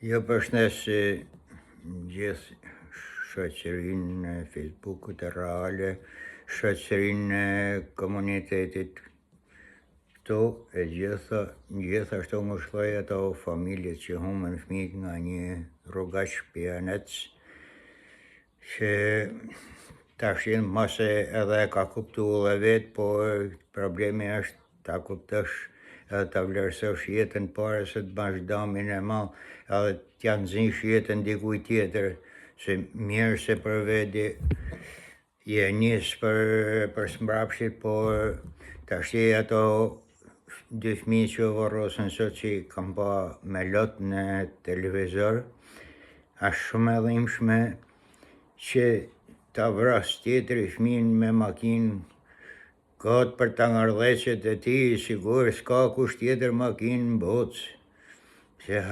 Jo përshnes gjithë shoqërinë në Facebookut e reale, shoqërinë e komunitetit. Këto e gjithashtu më shloj ato familjet që humën fëmijët nga një rrugaç pianec, që tashin mase edhe ka kuptu edhe vetë, por problemi është ta kuptosh edhe ta vlerësosh jetën pare se të bash damin e madh, edhe t'ja nxish jetën dikujt tjetër, se mirë se për veti je nis për smbrapshit, por tashi ato dy fëmijë që varrosen sot që kam pa me lot në televizor, është shumë e dhimbshme që ta vras tjetri fëmin me makinë, kot për ta ngardheqet e ti, sigur s'ka kush tjetër makinë në botë. Se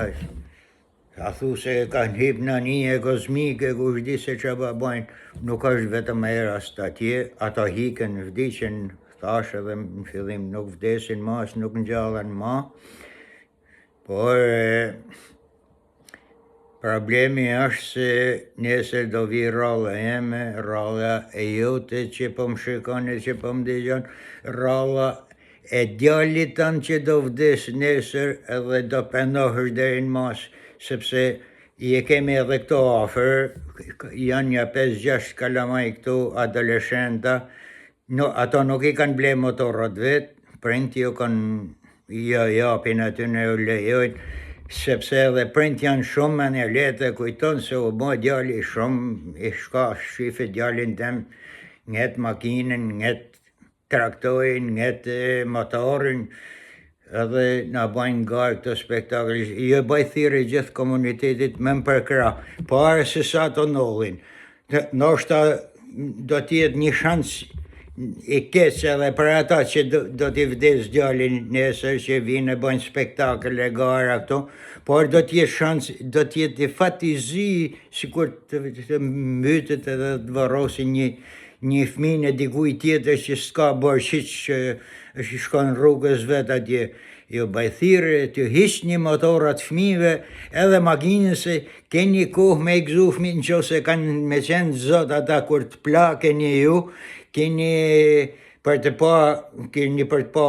a thu se kanë hip nani e kozmike, kush di se që bajnë, nuk është vetëm e rast atje, ata hiken, vdiqen, thash edhe në fillim, nuk vdesin ma, nuk ngjallen ma, por problemi është se nesër do vi rralla jeme, rralla e jote që po më shikoni, që po më dëgjon, rralla e djalit tanë që do vdes nesër edhe do pendohesh deri në mas, sepse i kemi edhe këto afer, janë një 5-6 kalamaj këtu adoleshenta, ato nuk i kanë ble motorrat vetë, prind ju kanë japin aty në u lejojnë, sepse edhe prind janë shumë me një letë, kujton se u bo djali shumë, i shka shife djalin tem, nget makinën, nget traktojnë, nget motorin, edhe na bajnë garë këto spektakli, jo baj thirrje gjithë komunitetit me më përkra, pare se sa të nollin, ndoshta do t'jetë një shans i keq edhe për ata që do t'i vdes djalin nesër, që vinë e bajnë spektakle, gara këto, por do t'jetë shans, do t'jetë fatizi, sikur të mbytet edhe të varrosin një fëmijë e dikujt tjetër që s'ka borxiç, që shkon rrugës vet atje. Jo baj thirrje të hiqni motorrat fëmijëve edhe makinën, se keni kohë me i gëzu fëmijë, nëse kanë me qenë zot ata kur të plakeni ju, keni për të pa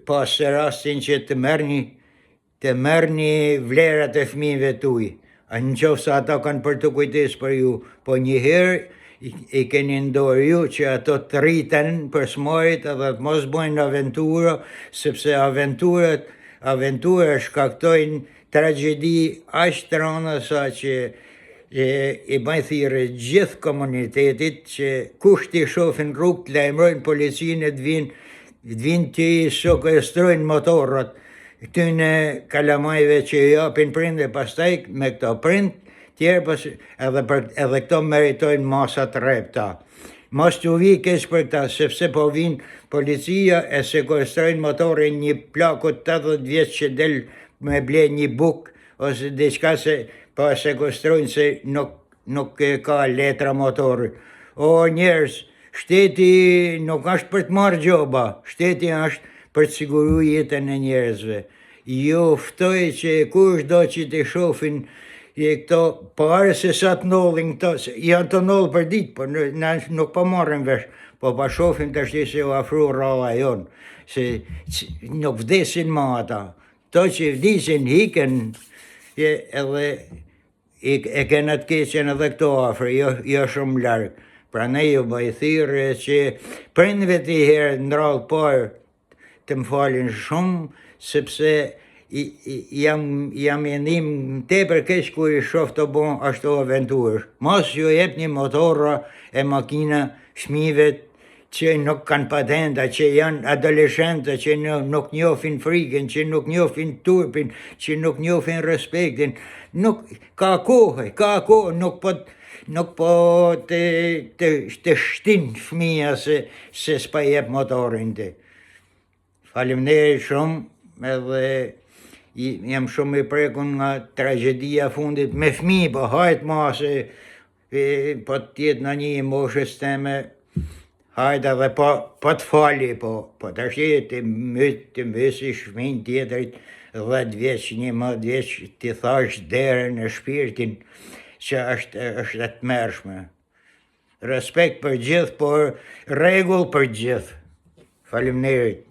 pas rastin që të merrni vlerat e fëmijëve tuaj. Nëse ata kanë për të kujdes për ju, po njëherë i keni ndorë ju që ato të rriten për smorit edhe të mos bojnë aventura, sepse aventura shkaktojnë tragedi aq të rënda sa që i bajnë thirrje gjithë komunitetit që kush t'i shofin rrugë të lajmërojnë policinë të vinë t'i sekuestrojnë motorrat këtyne kalamajve që i japin prindë, pastaj me këto prind tjerë edhe këto meritojnë masa të rrepta. Mos t'u vi keq për këta, sepse po vinë policia e sekuestrojnë motorin një plakut 80 vjeç që del me ble një buk ose diçka, se po e sekuestrojnë se nuk ka letra motori. O njerëz, shteti nuk është për të marrë gjoba, shteti është për të siguru jetën e njerëzve. Jo ftoj që kush do që t'i shofin këto, pare se sa të nollin këto, janë të nollë për ditë, por nuk po marrin vesh, po pa shofin të shti se u afru rralla jonë, se nuk vdesin ma ata. To që vdisin, hiken, edhe e kena të keqen edhe këto afër, jo shumë largë. Pra ne ju baj thirrje që prindve t'i herë ndrallë parë të më falin shumë, sepse jam mendim tepër keq kur i shoh të bon ashtu aventurë. Mos ju jepni motorra e makina fëmijëve që nuk kanë patenta, që janë adoleshenta, që nuk njohin frikën, që nuk njohin turpin, që nuk njohin respektin. Ka kohë, nuk po të shtin fëmija se s'pa jep motorin ti. Faleminderit shumë, edhe jam shumë i prekun nga tragedia fundit me fëmijë, po hajt ma se po t'jetë në një moshës teme, Hajde dhe po të fali, po të ashtë të mësi shmin tjetërit 10 vjeç, 11 vjeç, ti thash derën e shpirtin që është e të mërshme. Respekt për gjithë, por regull për gjithë. Faleminderit.